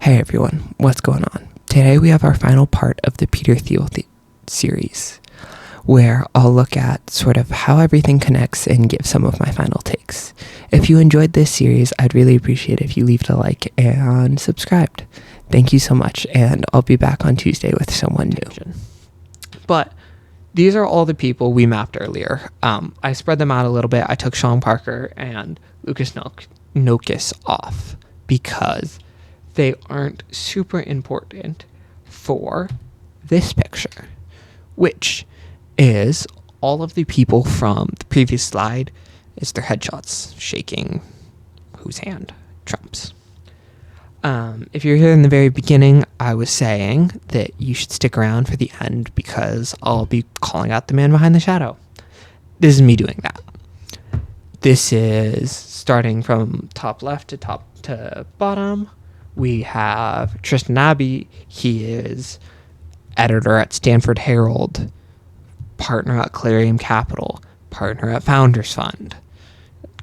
Hey everyone, what's going on? Today we have our final part of the Peter Thiel series, where I'll look at sort of how everything connects and give some of my final takes. If you enjoyed this series, I'd really appreciate if you leave a like and subscribed. Thank you so much, and I'll be back on Tuesday with someone new. But these are all the people we mapped earlier. I spread them out a little bit. I took Sean Parker and Lucas Nokus off because they aren't super important for this picture, which is all of the people from the previous slide is their headshots shaking whose hand? Trump's. If you're here in the very beginning, I was saying that you should stick around for the end because I'll be calling out the man behind the shadow. This is me doing that. This is starting from top left to top to bottom. We have Tristan Abbey. He is editor at Stanford Herald, partner at Clarion Capital, partner at Founders Fund,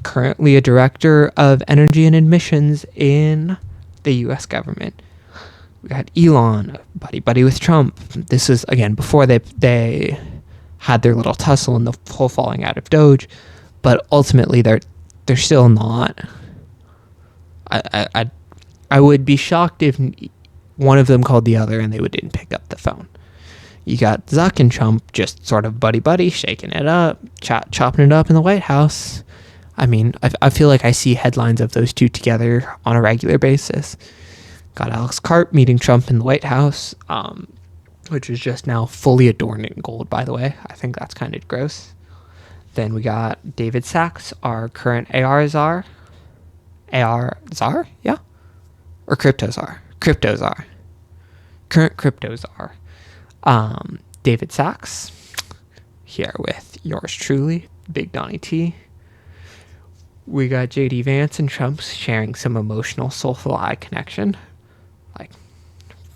currently a director of energy and admissions in the U.S. government. We got Elon, buddy with Trump. This is, again, before they had their little tussle and the whole falling out of Doge, but ultimately they're still not. I would be shocked if one of them called the other and they didn't pick up the phone. You got Zuck and Trump just sort of buddy, shaking it up, chopping it up in the White House. I mean, I feel like I see headlines of those two together on a regular basis. Got Alex Karp meeting Trump in the White House, which is just now fully adorned in gold, by the way. I think that's kind of gross. Then we got David Sachs, our current AR czar. AR czar? Yeah? Or crypto czar? Crypto czar. Current crypto czar. David Sachs, here with yours truly, Big Donnie T. We got JD Vance and Trump sharing some emotional soulful eye connection, like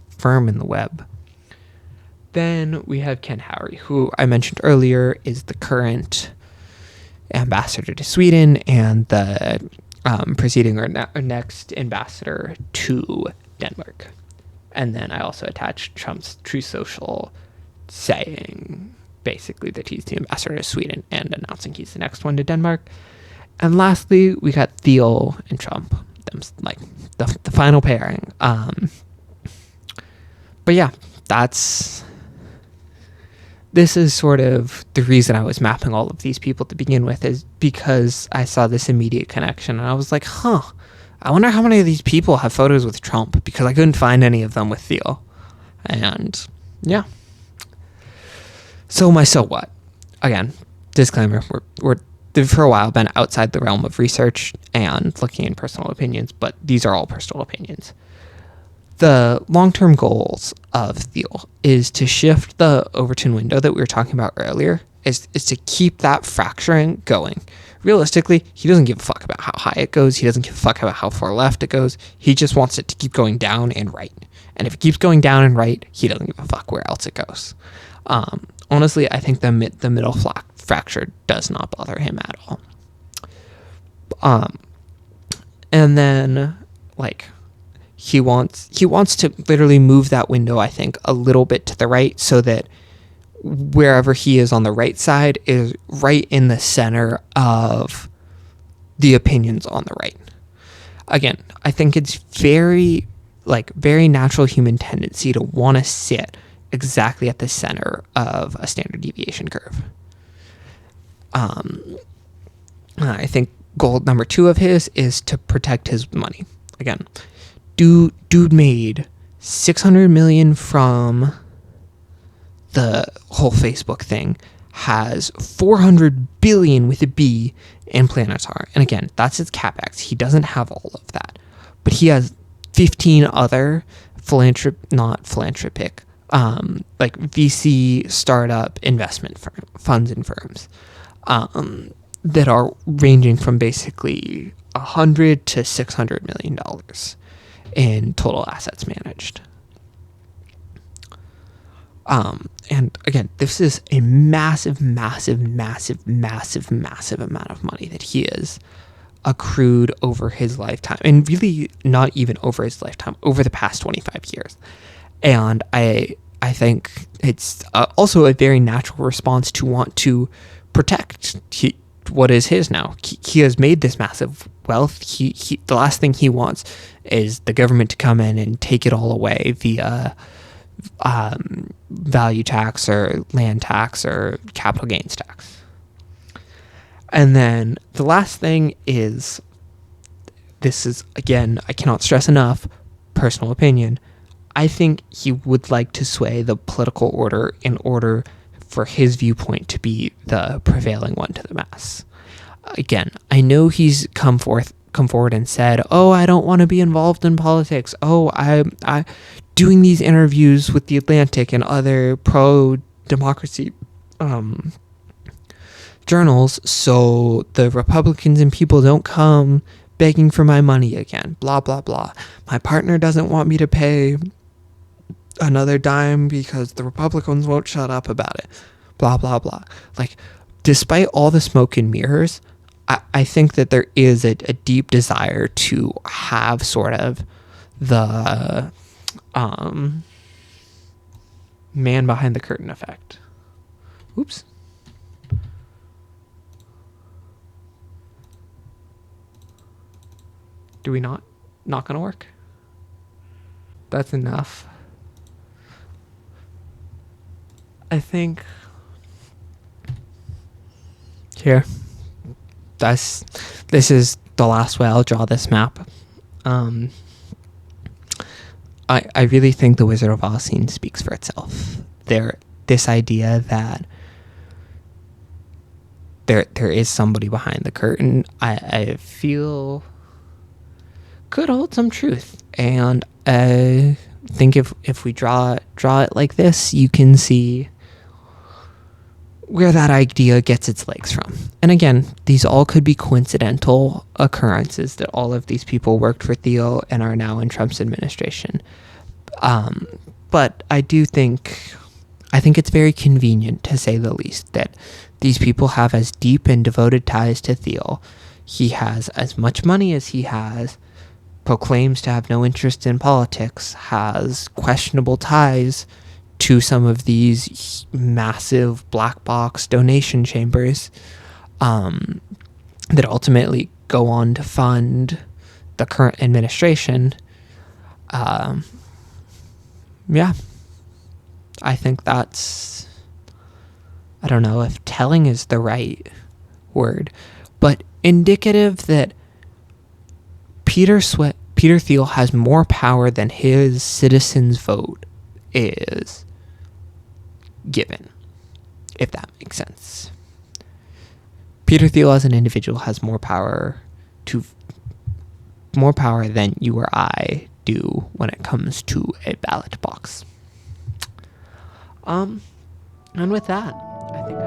firm in the web. Then we have Ken Howery, who I mentioned earlier is the current ambassador to Sweden and the preceding or next ambassador to Denmark. And then I also attached Trump's True Social saying basically that he's the ambassador to Sweden and announcing he's the next one to Denmark. And lastly, we got Thiel and Trump, them like the final pairing. But yeah, this is sort of the reason I was mapping all of these people to begin with, is because I saw this immediate connection and I was like, I wonder how many of these people have photos with Trump, because I couldn't find any of them with Thiel. And yeah. So what? Again, disclaimer, we're for a while been outside the realm of research and looking in personal opinions, but these are all personal opinions. The long-term goals of Thiel is to shift the Overton window that we were talking about earlier, is to keep that fracturing going. Realistically, he doesn't give a fuck about how high it goes. He doesn't give a fuck about how far left it goes. He just wants it to keep going down and right. And if it keeps going down and right, he doesn't give a fuck where else it goes. Honestly, I think the middle fracture does not bother him at all. And then, like, he wants to literally move that window, I think, a little bit to the right so that wherever he is on the right side is right in the center of the opinions on the right. Again, I think it's very natural human tendency to want to sit exactly at the center of a standard deviation curve. I think goal number 2 of his is to protect his money. Again, dude made $600 million from the whole Facebook thing, has $400 billion with a B in Planetar. And again, that's his capex. He doesn't have all of that, but he has 15 other not philanthropic, like VC startup investment funds and firms, that are ranging from basically $100 to $600 million in total assets managed. And again, this is a massive amount of money that he is accrued over his lifetime, and really not even over his lifetime, over the past 25 years. And I think it's also a very natural response to want to protect what is his now. He has made this massive wealth. The last thing he wants is the government to come in and take it all away via value tax or land tax or capital gains tax. And then the last thing is, this is, again, I cannot stress enough, personal opinion, I think he would like to sway the political order in order for his viewpoint to be the prevailing one to the mass. Again, I know he's come forward and said, "Oh, I don't want to be involved in politics. Oh, I doing these interviews with The Atlantic and other pro-democracy journals so the Republicans and people don't come begging for my money again. Blah, blah, blah. My partner doesn't want me to pay another dime because the Republicans won't shut up about it. Blah, blah, blah." Like, despite all the smoke and mirrors, I think that there is a deep desire to have sort of the man behind the curtain effect. Oops. Do we not gonna work? That's enough. I think here. This is the last way I'll draw this map. I really think the Wizard of Oz scene speaks for itself. This idea that there is somebody behind the curtain, I feel could hold some truth. And I think if we draw it like this, you can see where that idea gets its legs from. And again, these all could be coincidental occurrences that all of these people worked for Thiel and are now in Trump's administration. But I think it's very convenient, to say the least, that these people have as deep and devoted ties to Thiel. He has as much money as he has, proclaims to have no interest in politics, has questionable ties to some of these massive black box donation chambers that ultimately go on to fund the current administration. Yeah, I think that's, I don't know if telling is the right word, but indicative that Peter Thiel has more power than his citizens' vote is given, if that makes sense. Peter Thiel as an individual has more power than you or I do when it comes to a ballot box. And with that, I think